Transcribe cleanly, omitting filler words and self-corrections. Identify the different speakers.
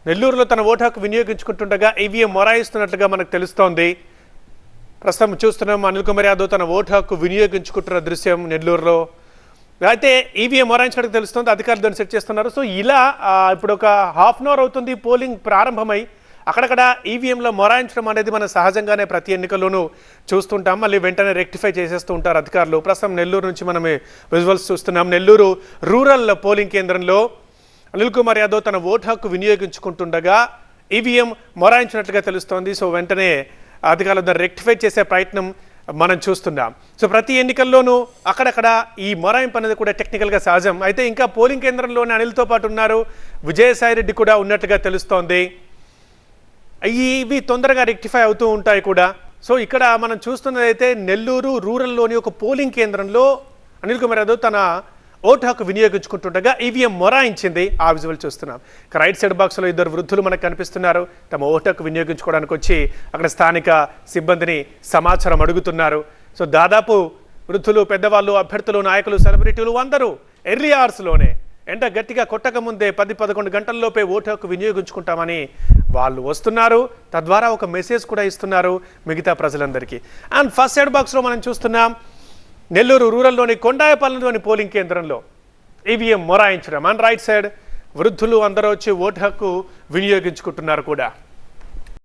Speaker 1: నెల్లూరులో తన ఓటు హక్కు వినియోగించుకుంటుండగా ఈవీఎం మొరాయిస్తున్నట్లుగా మనకు తెలుస్తోంది. ప్రస్తుతం చూస్తున్నాం అనిల్ కుమార్ యాదవ్ తన ఓటు హక్కు వినియోగించుకుంటున్న దృశ్యం నెల్లూరులో. అయితే ఈవీఎం మొరాయించినట్టు తెలుస్తుంది, అధికారులు దాన్ని సెట్ చేస్తున్నారు. సో ఇలా ఇప్పుడు ఒక హాఫ్ అన్ అవర్ అవుతుంది పోలింగ్ ప్రారంభమై. అక్కడక్కడ ఈవీఎంలో మొరాయించడం అనేది మనం సహజంగానే ప్రతి ఎన్నికల్లోనూ చూస్తుంటాం. మళ్ళీ వెంటనే రెక్టిఫై చేసేస్తూ ఉంటారు అధికారులు. ప్రస్తుతం నెల్లూరు నుంచి మనం విజువల్స్ చూస్తున్నాం. నెల్లూరు రూరల్ పోలింగ్ కేంద్రంలో అనిల్ కుమార్ యాదవ్ తన ఓటు హక్కు వినియోగించుకుంటుండగా ఈవీఎం మొరాయించినట్లుగా తెలుస్తోంది. సో వెంటనే అధికారులు దాన్ని రెక్టిఫై చేసే ప్రయత్నం మనం చూస్తున్నాం. సో ప్రతి ఎన్నికల్లోనూ అక్కడక్కడ ఈ మొరాయింపు అనేది కూడా టెక్నికల్గా సహజం. అయితే ఇంకా పోలింగ్ కేంద్రంలోనే అనిల్తో పాటు ఉన్నారు విజయసాయి రెడ్డి కూడా ఉన్నట్టుగా తెలుస్తోంది. ఇవి తొందరగా రెక్టిఫై అవుతూ ఉంటాయి కూడా. సో ఇక్కడ మనం చూస్తున్నదైతే నెల్లూరు రూరల్లోని ఒక పోలింగ్ కేంద్రంలో అనిల్ కుమార్ యాదవ్ తన ఓటు హక్కు వినియోగించుకుంటుండగా ఈవీఎం మొరాయించింది. ఆ విజువల్ చూస్తున్నాం. రైట్ సైడ్ బాక్స్లో ఇద్దరు వృద్ధులు మనకు కనిపిస్తున్నారు. తమ ఓటు హక్కు వినియోగించుకోవడానికి వచ్చి అక్కడ స్థానిక సిబ్బందిని సమాచారం అడుగుతున్నారు. సో దాదాపు వృద్ధులు, పెద్దవాళ్ళు, అభ్యర్థులు, నాయకులు, సెలబ్రిటీలు అందరూ ఎర్లీ అవర్స్లోనే ఎండ గట్టిగా కొట్టక ముందే 10-11 గంటల్లోపే ఓటు హక్కు వినియోగించుకుంటామని వాళ్ళు వస్తున్నారు. తద్వారా ఒక మెసేజ్ కూడా ఇస్తున్నారు మిగతా ప్రజలందరికీ. అండ్ ఫస్ట్ సైడ్ బాక్స్లో మనం చూస్తున్నాం నెల్లూరు రూరల్లోని కొండాయపాలెంలోని పోలింగ్ కేంద్రంలో ఈవీఎం మొరాయించడం. అండ్ రైట్ సైడ్ వృద్ధులు అందరూ వచ్చి ఓటు హక్కు వినియోగించుకుంటున్నారు కూడా.